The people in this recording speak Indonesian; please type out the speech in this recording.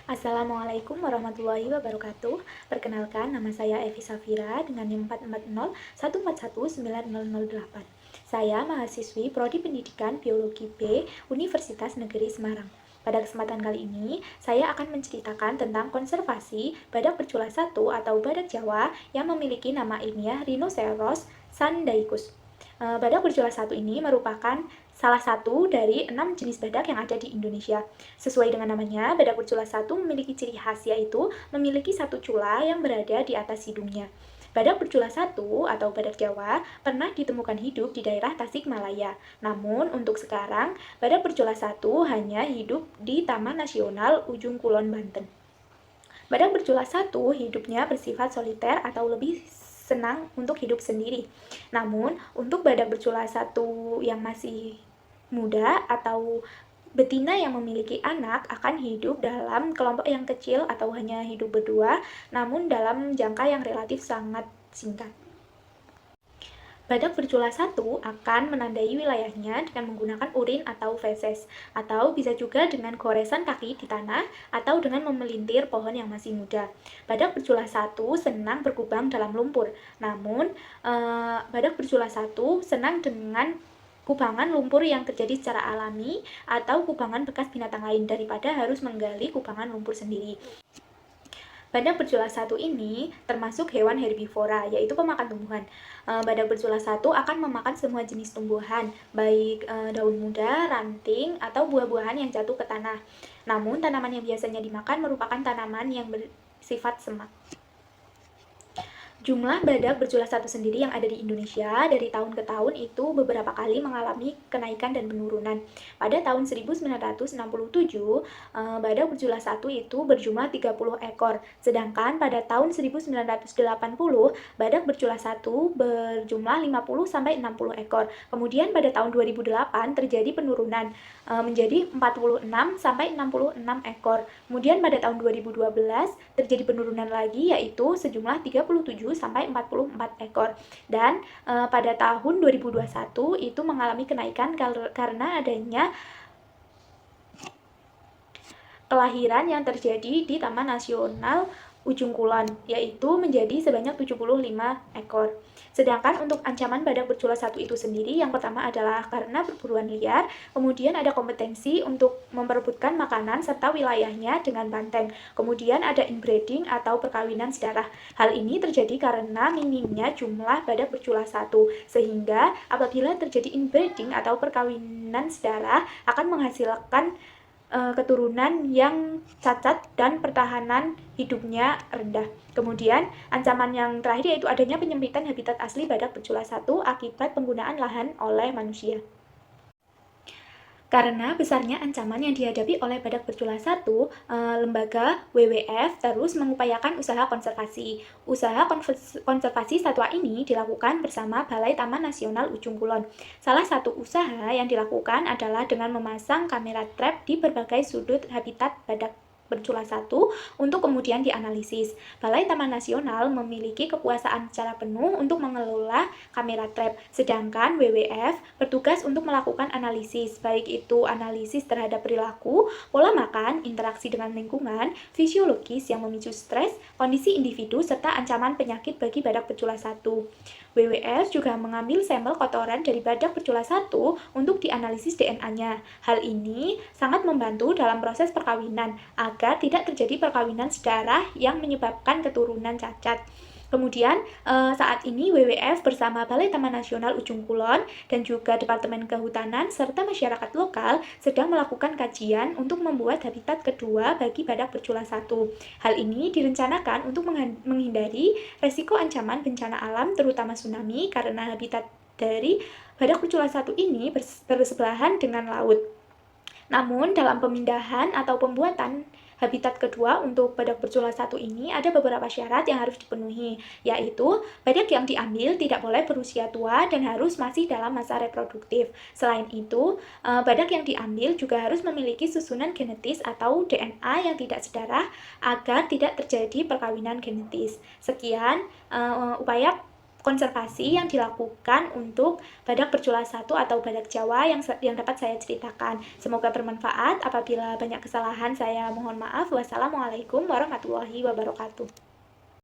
Assalamualaikum warahmatullahi wabarakatuh. Perkenalkan, nama saya Evi Safira dengan NIM 440141908. Saya mahasiswi Prodi Pendidikan Biologi B Universitas Negeri Semarang. Pada kesempatan kali ini, saya akan menceritakan tentang konservasi badak bercula satu atau badak Jawa yang memiliki nama ilmiah Rhinoceros sandaicus. Badak bercula satu ini merupakan salah satu dari 6 jenis badak yang ada di Indonesia. Sesuai dengan namanya, badak bercula satu memiliki ciri khas yaitu memiliki satu cula yang berada di atas hidungnya. Badak bercula satu atau badak Jawa pernah ditemukan hidup di daerah Tasikmalaya. Namun untuk sekarang, badak bercula satu hanya hidup di Taman Nasional Ujung Kulon, Banten. Badak bercula satu hidupnya bersifat soliter atau lebih senang untuk hidup sendiri. Namun, untuk badak bercula satu yang masih muda atau betina yang memiliki anak akan hidup dalam kelompok yang kecil atau hanya hidup berdua, namun dalam jangka yang relatif sangat singkat. Badak bercula satu akan menandai wilayahnya dengan menggunakan urin atau feses, atau bisa juga dengan goresan kaki di tanah atau dengan memelintir pohon yang masih muda. Badak bercula satu senang berkubang dalam lumpur, namun badak bercula satu senang dengan kubangan lumpur yang terjadi secara alami atau kubangan bekas binatang lain daripada harus menggali kubangan lumpur sendiri. Badak bercula satu ini termasuk hewan herbivora, yaitu pemakan tumbuhan. Badak bercula satu akan memakan semua jenis tumbuhan, baik daun muda, ranting, atau buah-buahan yang jatuh ke tanah. Namun, tanaman yang biasanya dimakan merupakan tanaman yang bersifat semak. Jumlah badak bercula satu sendiri yang ada di Indonesia dari tahun ke tahun itu beberapa kali mengalami kenaikan dan penurunan. Pada tahun 1967, badak bercula satu itu berjumlah 30 ekor. Sedangkan pada tahun 1980, badak bercula satu berjumlah 50-60 ekor. Kemudian pada tahun 2008 terjadi penurunan menjadi 46-66 ekor. Kemudian pada tahun 2012 terjadi penurunan lagi yaitu sejumlah 37-44 ekor. Dan pada tahun 2021 itu mengalami kenaikan karena adanya kelahiran yang terjadi di Taman Nasional Ujung Kulon, yaitu menjadi sebanyak 75 ekor. Sedangkan untuk ancaman badak bercula satu itu sendiri, yang pertama adalah karena perburuan liar, kemudian ada kompetensi untuk memperebutkan makanan serta wilayahnya dengan banteng. Kemudian ada inbreeding atau perkawinan sedarah. Hal ini terjadi karena minimnya jumlah badak bercula satu, sehingga apabila terjadi inbreeding atau perkawinan sedarah akan menghasilkan keturunan yang cacat dan pertahanan hidupnya rendah. Kemudian, ancaman yang terakhir yaitu adanya penyempitan habitat asli badak bercula satu akibat penggunaan lahan oleh manusia. Karena besarnya ancaman yang dihadapi oleh badak bercula satu, lembaga WWF terus mengupayakan usaha konservasi. Usaha konservasi satwa ini dilakukan bersama Balai Taman Nasional Ujung Kulon. Salah satu usaha yang dilakukan adalah dengan memasang kamera trap di berbagai sudut habitat badak bercula satu untuk kemudian dianalisis. Balai Taman Nasional memiliki kekuasaan secara penuh untuk mengelola kamera trap, sedangkan WWF bertugas untuk melakukan analisis, baik itu analisis terhadap perilaku, pola makan, interaksi dengan lingkungan, fisiologis yang memicu stres, kondisi individu, serta ancaman penyakit bagi badak bercula satu. WWF juga mengambil sampel kotoran dari badak bercula satu untuk dianalisis DNA-nya. Hal ini sangat membantu dalam proses perkawinan agar tidak terjadi perkawinan sedarah yang menyebabkan keturunan cacat. Kemudian saat ini WWF bersama Balai Taman Nasional Ujung Kulon dan juga Departemen Kehutanan serta masyarakat lokal sedang melakukan kajian untuk membuat habitat kedua bagi badak bercula satu. Hal ini direncanakan untuk menghindari resiko ancaman bencana alam terutama tsunami karena habitat dari badak bercula satu ini bersebelahan dengan laut. Namun dalam pemindahan atau pembuatan habitat kedua untuk badak bercula satu ini ada beberapa syarat yang harus dipenuhi, yaitu badak yang diambil tidak boleh berusia tua dan harus masih dalam masa reproduktif. Selain itu, badak yang diambil juga harus memiliki susunan genetis atau DNA yang tidak sedarah agar tidak terjadi perkawinan genetis. Sekian upaya konservasi yang dilakukan untuk badak bercula satu atau badak Jawa yang dapat saya ceritakan. Semoga bermanfaat. Apabila banyak kesalahan, saya mohon maaf. Wassalamualaikum warahmatullahi wabarakatuh.